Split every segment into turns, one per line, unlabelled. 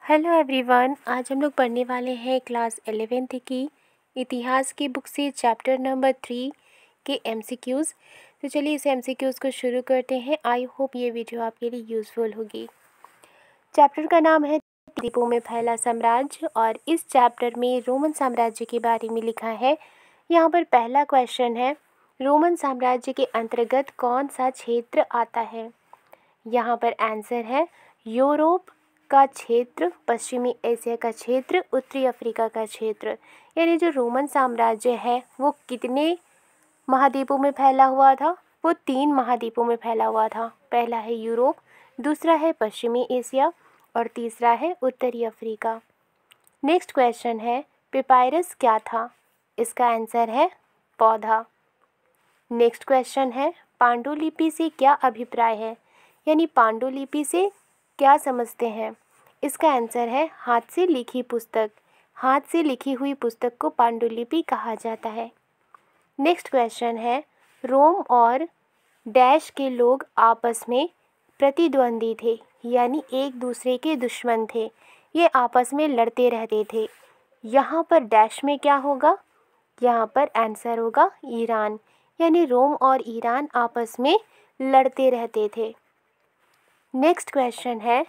Hello everyone, आज हम लोग पढ़ने वाले हैं क्लास 11th की इतिहास की बुक से चैप्टर नंबर 3 के MCQs। तो चलिए इस MCQs को शुरू करते हैं। आई होप ये वीडियो आपके लिए यूज़फुल होगी। चैप्टर का नाम है द्वीपों में फैला साम्राज्य और इस चैप्टर में रोमन साम्राज्य के बारे में लिखा है। यहाँ पर पहला क्वेश्चन है, रोमन साम्राज्य के अंतर्गत कौन सा क्षेत्र आता है। यहाँ पर आंसर है यूरोप का क्षेत्र, पश्चिमी एशिया का क्षेत्र, उत्तरी अफ्रीका का क्षेत्र। यानी जो रोमन साम्राज्य है वो कितने महाद्वीपों में फैला हुआ था? वो 3 महाद्वीपों में फैला हुआ था। पहला है यूरोप, दूसरा है पश्चिमी एशिया और तीसरा है उत्तरी अफ्रीका। नेक्स्ट क्वेश्चन है, पेपायरस क्या था? इसका आंसर है पौधा। नेक्स्ट क्वेश्चन है, पांडुलिपि से क्या अभिप्राय है? यानी पांडुलिपि से क्या समझते हैं? इसका आंसर है हाथ से लिखी पुस्तक। हाथ से लिखी हुई पुस्तक को पांडुलिपि कहा जाता है। नेक्स्ट क्वेश्चन है, रोम और डैश के लोग आपस में प्रतिद्वंदी थे, यानी एक दूसरे के दुश्मन थे। ये आपस में लड़ते रहते थे। यहाँ पर डैश में क्या होगा? यहाँ पर आंसर होगा ईरान। यानी रोम और ईरान आपस में लड़ते रहते थे। नेक्स्ट क्वेश्चन है,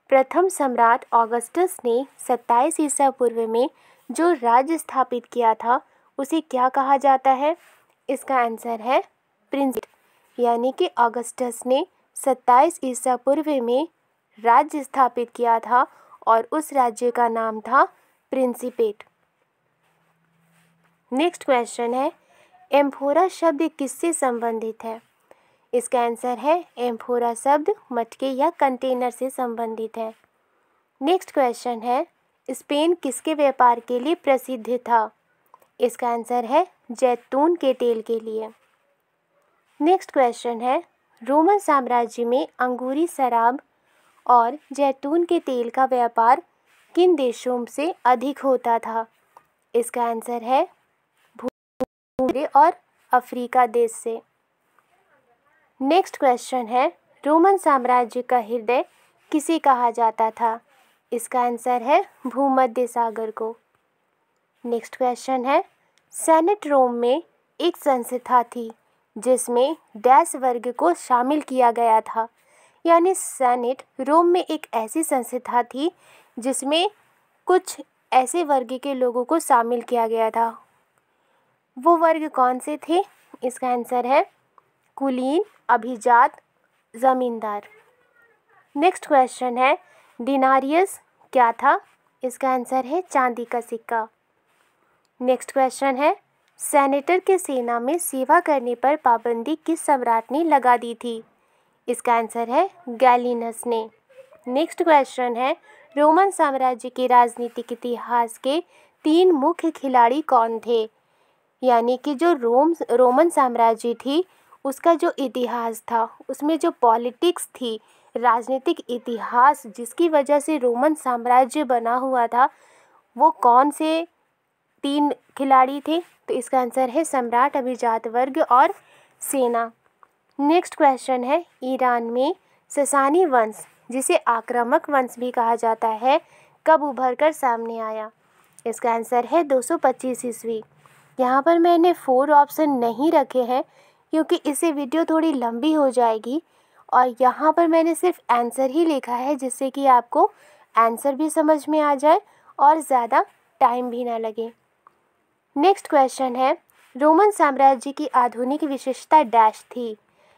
प्रथम सम्राट ऑगस्टस ने 27 ईसा पूर्व में जो राज्य स्थापित किया था उसे क्या कहा जाता है? इसका आंसर है प्रिंसिपेट। यानी कि ऑगस्टस ने 27 ईसा पूर्व में राज्य स्थापित किया था और उस राज्य का नाम था प्रिंसिपेट। नेक्स्ट क्वेश्चन है, एम्फोरा शब्द किससे संबंधित है? इसका आंसर है एम्फोरा शब्द मटके या कंटेनर से संबंधित है। नेक्स्ट क्वेश्चन है, स्पेन किसके व्यापार के लिए प्रसिद्ध था? इसका आंसर है जैतून के तेल के लिए। नेक्स्ट क्वेश्चन है, रोमन साम्राज्य में अंगूरी शराब और जैतून के तेल का व्यापार किन देशों से अधिक होता था? इसका आंसर है भूमध्य और अफ्रीका देश से। नेक्स्ट क्वेश्चन है, रोमन साम्राज्य का हृदय किसे कहा जाता था? इसका आंसर है भूमध्य सागर को। नेक्स्ट क्वेश्चन है, सेनेट रोम में एक संस्था थी जिसमें डैश वर्ग को शामिल किया गया था। यानी सेनेट रोम में एक ऐसी संस्था थी जिसमें कुछ ऐसे वर्ग के लोगों को शामिल किया गया था। वो वर्ग कौन से थे? इसका आंसर है कुलीन, अभिजात, जमींदार। नेक्स्ट क्वेश्चन है, डिनारियस क्या था? इसका आंसर है चांदी का सिक्का। नेक्स्ट क्वेश्चन है, सेनेटर के सेना में सेवा करने पर पाबंदी किस सम्राट ने लगा दी थी? इसका आंसर है गैलिनस ने। नेक्स्ट क्वेश्चन है, रोमन साम्राज्य के राजनीतिक इतिहास के 3 मुख्य खिलाड़ी कौन थे? यानी कि जो रोमन साम्राज्य थी उसका जो इतिहास था, उसमें जो पॉलिटिक्स थी, राजनीतिक इतिहास जिसकी वजह से रोमन साम्राज्य बना हुआ था, वो कौन से 3 खिलाड़ी थे? तो इसका आंसर है सम्राट, अभिजात वर्ग और सेना। नेक्स्ट क्वेश्चन है, ईरान में ससानी वंश, जिसे आक्रामक वंश भी कहा जाता है, कब उभर कर सामने आया? इसका आंसर है 225 ईस्वी। यहाँ पर मैंने 4 ऑप्शन नहीं रखे हैं क्योंकि इससे वीडियो थोड़ी लंबी हो जाएगी और यहाँ पर मैंने सिर्फ आंसर ही लिखा है जिससे कि आपको आंसर भी समझ में आ जाए और ज़्यादा टाइम भी ना लगे। नेक्स्ट क्वेश्चन है, रोमन साम्राज्य की आधुनिक विशेषता डैश थी?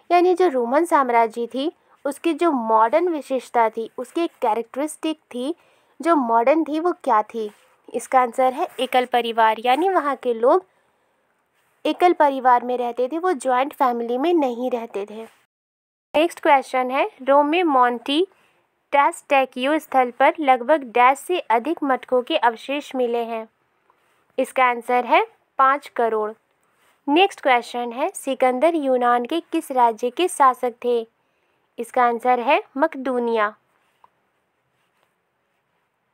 यानी जो रोमन साम्राज्य थी उसकी जो मॉडर्न विशेषता थी, उसकी एक कैरेक्टरिस्टिक थी जो मॉडर्न थी, वो क्या थी? इसका आंसर है एकल परिवार। यानी वहाँ के लोग एकल परिवार में रहते थे, वो जॉइंट फैमिली में नहीं रहते थे। नेक्स्ट क्वेश्चन है, रोम में मोंटी टैस्टैक्यू स्थल पर लगभग डैश से अधिक मटकों के अवशेष मिले हैं? इसका आंसर है 5 करोड़। नेक्स्ट क्वेश्चन है, सिकंदर यूनान के किस राज्य के शासक थे? इसका आंसर है मकदूनिया।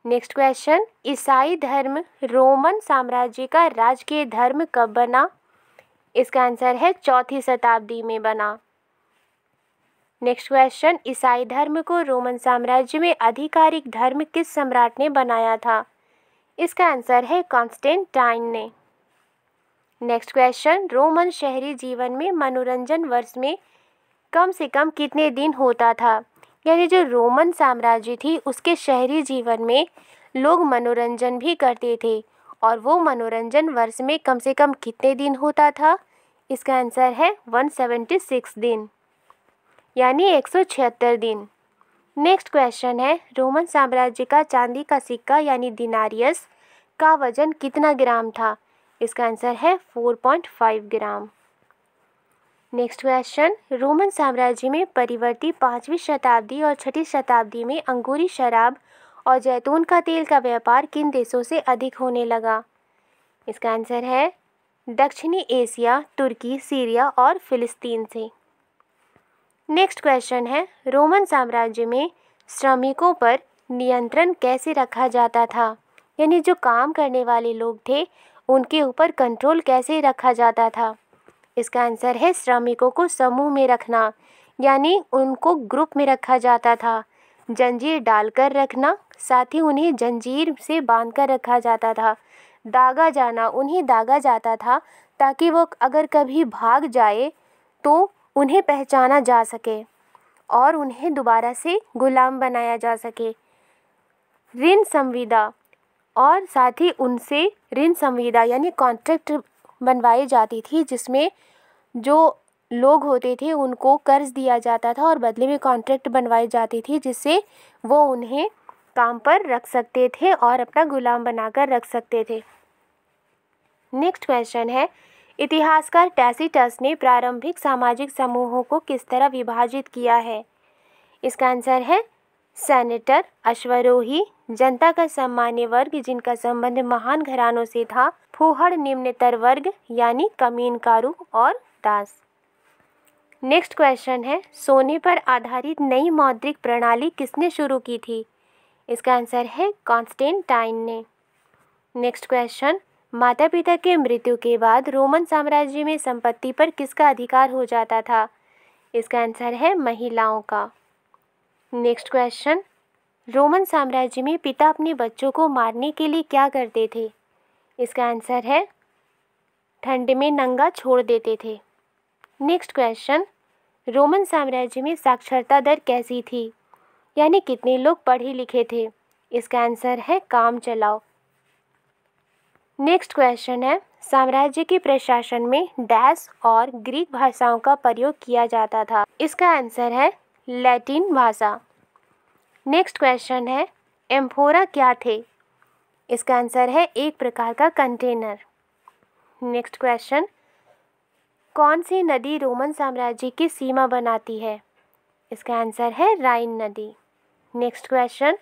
नेक्स्ट क्वेश्चन, ईसाई धर्म रोमन साम्राज्य का राजकीय धर्म कब बना? इसका आंसर है 4वीं शताब्दी में बना। नेक्स्ट क्वेश्चन, ईसाई धर्म को रोमन साम्राज्य में आधिकारिक धर्म किस सम्राट ने बनाया था? इसका आंसर है कॉन्स्टेंटाइन ने। नेक्स्ट क्वेश्चन, रोमन शहरी जीवन में मनोरंजन वर्ष में कम से कम कितने दिन होता था? यानी जो रोमन साम्राज्य थी उसके शहरी जीवन में लोग मनोरंजन भी करते थे और वो मनोरंजन वर्ष में कम से कम कितने दिन होता था? इसका आंसर है 176 दिन, यानी 176 दिन। नेक्स्ट क्वेश्चन है, रोमन साम्राज्य का चांदी का सिक्का यानी दिनारियस का वजन कितना ग्राम था? इसका आंसर है 4.5 ग्राम। नेक्स्ट क्वेश्चन, रोमन साम्राज्य में परिवर्ती 5वीं शताब्दी और 6ठी शताब्दी में अंगूरी शराब और जैतून का तेल का व्यापार किन देशों से अधिक होने लगा? इसका आंसर है दक्षिणी एशिया, तुर्की, सीरिया और फिलिस्तीन से। नेक्स्ट क्वेश्चन है, रोमन साम्राज्य में श्रमिकों पर नियंत्रण कैसे रखा जाता था? यानी जो काम करने वाले लोग थे उनके ऊपर कंट्रोल कैसे रखा जाता था? इसका आंसर है श्रमिकों को समूह में रखना, यानी उनको ग्रुप में रखा जाता था। जंजीर डालकर रखना, साथ ही उन्हें जंजीर से बांधकर रखा जाता था। दागा जाना, उन्हें दागा जाता था ताकि वो अगर कभी भाग जाए तो उन्हें पहचाना जा सके और उन्हें दोबारा से गुलाम बनाया जा सके। ऋण संविदा, और साथ ही उनसे ऋण संविदा यानी कॉन्ट्रैक्ट बनवाई जाती थी जिसमें जो लोग होते थे उनको कर्ज दिया जाता था और बदले में कॉन्ट्रैक्ट बनवाई जाती थी जिससे वो उन्हें काम पर रख सकते थे और अपना गुलाम बनाकर रख सकते थे। नेक्स्ट क्वेश्चन है, इतिहासकार टैसीटस ने प्रारंभिक सामाजिक समूहों को किस तरह विभाजित किया है? इसका आंसर है सेनेटर, अश्वरोही, जनता का सामान्य वर्ग जिनका संबंध महान घरानों से था, फूहड़ निम्नतर वर्ग यानी कमीनकारू और दास। नेक्स्ट क्वेश्चन है, सोने पर आधारित नई मौद्रिक प्रणाली किसने शुरू की थी? इसका आंसर है कॉन्स्टेंटाइन ने। नेक्स्ट क्वेश्चन, माता पिता के मृत्यु के बाद रोमन साम्राज्य में संपत्ति पर किसका अधिकार हो जाता था? इसका आंसर है महिलाओं का। नेक्स्ट क्वेश्चन, रोमन साम्राज्य में पिता अपने बच्चों को मारने के लिए क्या करते थे? इसका आंसर है ठंड में नंगा छोड़ देते थे। नेक्स्ट क्वेश्चन, रोमन साम्राज्य में साक्षरता दर कैसी थी? यानी कितने लोग पढ़े लिखे थे? इसका आंसर है काम चलाओ। नेक्स्ट क्वेश्चन है, साम्राज्य के प्रशासन में डैश और ग्रीक भाषाओं का प्रयोग किया जाता था? इसका आंसर है लैटिन भाषा। नेक्स्ट क्वेश्चन है, एम्फोरा क्या थे? इसका आंसर है एक प्रकार का कंटेनर। नेक्स्ट क्वेश्चन, कौन सी नदी रोमन साम्राज्य की सीमा बनाती है? इसका आंसर है राइन नदी। नेक्स्ट क्वेश्चन,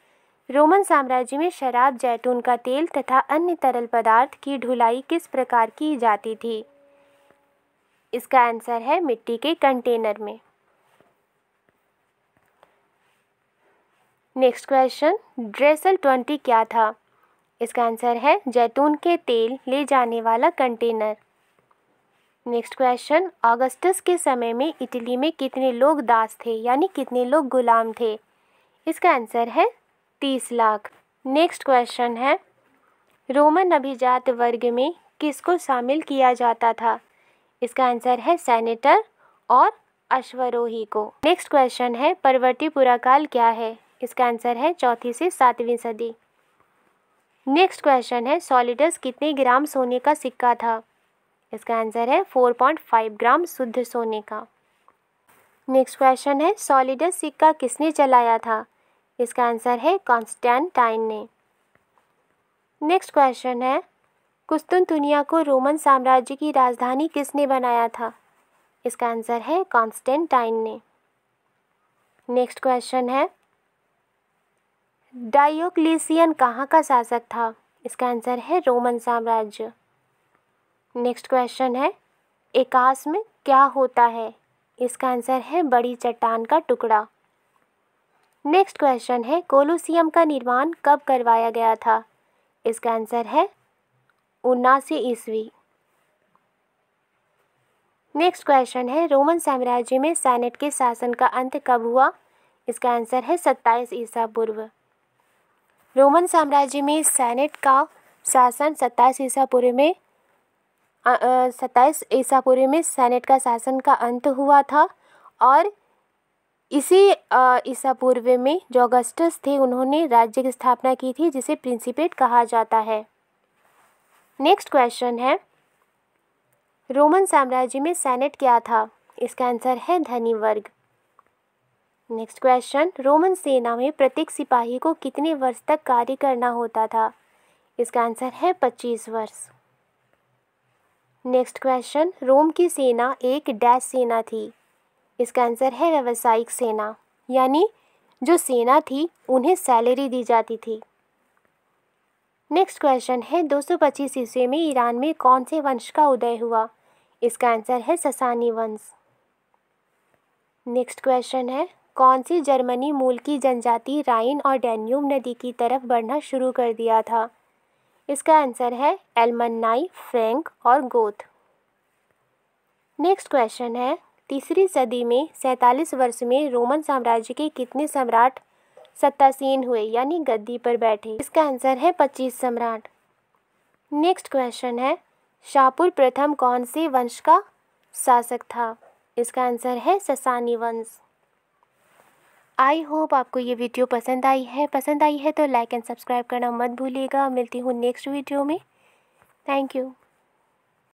रोमन साम्राज्य में शराब, जैतून का तेल तथा अन्य तरल पदार्थ की ढुलाई किस प्रकार की जाती थी? इसका आंसर है मिट्टी के कंटेनर में। नेक्स्ट क्वेश्चन, ड्रेसल 20 क्या था? इसका आंसर है जैतून के तेल ले जाने वाला कंटेनर। नेक्स्ट क्वेश्चन, ऑगस्टस के समय में इटली में कितने लोग दास थे यानी कितने लोग गुलाम थे? इसका आंसर है 30 लाख। नेक्स्ट क्वेश्चन है, रोमन अभिजात वर्ग में किसको शामिल किया जाता था? इसका आंसर है सेनेटर और अश्वरोही को। नेक्स्ट क्वेश्चन है, परवर्ती पुराकाल क्या है? इसका आंसर है 4वीं से 7वीं सदी। नेक्स्ट क्वेश्चन है, सॉलिडस कितने ग्राम सोने का सिक्का था? इसका आंसर है 4.5 ग्राम शुद्ध सोने का। नेक्स्ट क्वेश्चन है, सॉलिडस सिक्का किसने चलाया था? इसका आंसर है कॉन्स्टेंटाइन ने। नेक्स्ट क्वेश्चन है, कुस्तुनतुनिया को रोमन साम्राज्य की राजधानी किसने बनाया था? इसका आंसर है कॉन्स्टेंटाइन ने। नेक्स्ट क्वेश्चन है, डायोक्लेशियन कहाँ का शासक था? इसका आंसर है रोमन साम्राज्य। नेक्स्ट क्वेश्चन है, एकास्म क्या होता है? इसका आंसर है बड़ी चट्टान का टुकड़ा। नेक्स्ट क्वेश्चन है, कोलोसियम का निर्माण कब करवाया गया था? इसका आंसर है 79 ईस्वी। नेक्स्ट क्वेश्चन है, रोमन साम्राज्य में सेनेट के शासन का अंत कब हुआ? इसका आंसर है 27 ईसा पूर्व। रोमन साम्राज्य में सेनेट का शासन 27 ईसा पूर्व में 27 ईसा पूर्व में सेनेट का शासन का अंत हुआ था। और इसी ईसा पूर्व में जो ऑगस्टस थे उन्होंने राज्य की स्थापना की थी, जिसे प्रिंसिपेट कहा जाता है। नेक्स्ट क्वेश्चन है, रोमन साम्राज्य में सेनेट क्या था? इसका आंसर है धनी वर्ग। नेक्स्ट क्वेश्चन, रोमन सेना में प्रत्येक सिपाही को कितने वर्ष तक कार्य करना होता था? इसका आंसर है 25 वर्ष। नेक्स्ट क्वेश्चन, रोम की सेना एक डैश सेना थी। इसका आंसर है व्यावसायिक सेना, यानी जो सेना थी उन्हें सैलरी दी जाती थी। नेक्स्ट क्वेश्चन है, 225 ईस्वी में ईरान में कौन से वंश का उदय हुआ? इसका आंसर है ससानी वंश। नेक्स्ट क्वेश्चन है, कौन सी जर्मनी मूल की जनजाति राइन और डैन्यूब नदी की तरफ बढ़ना शुरू कर दिया था? इसका आंसर है एल्मनाई, फ्रैंक और गोथ। नेक्स्ट क्वेश्चन है, तीसरी सदी में 47 वर्ष में रोमन साम्राज्य के कितने सम्राट सत्तासीन हुए, यानी गद्दी पर बैठे? इसका आंसर है 25 सम्राट। नेक्स्ट क्वेश्चन है, शाहपुर प्रथम कौन से वंश का शासक था? इसका आंसर है ससानी वंश। आई होप आपको ये वीडियो पसंद आई है तो लाइक एंड सब्सक्राइब करना मत भूलिएगा। मिलती हूँ नेक्स्ट वीडियो में। Thank you.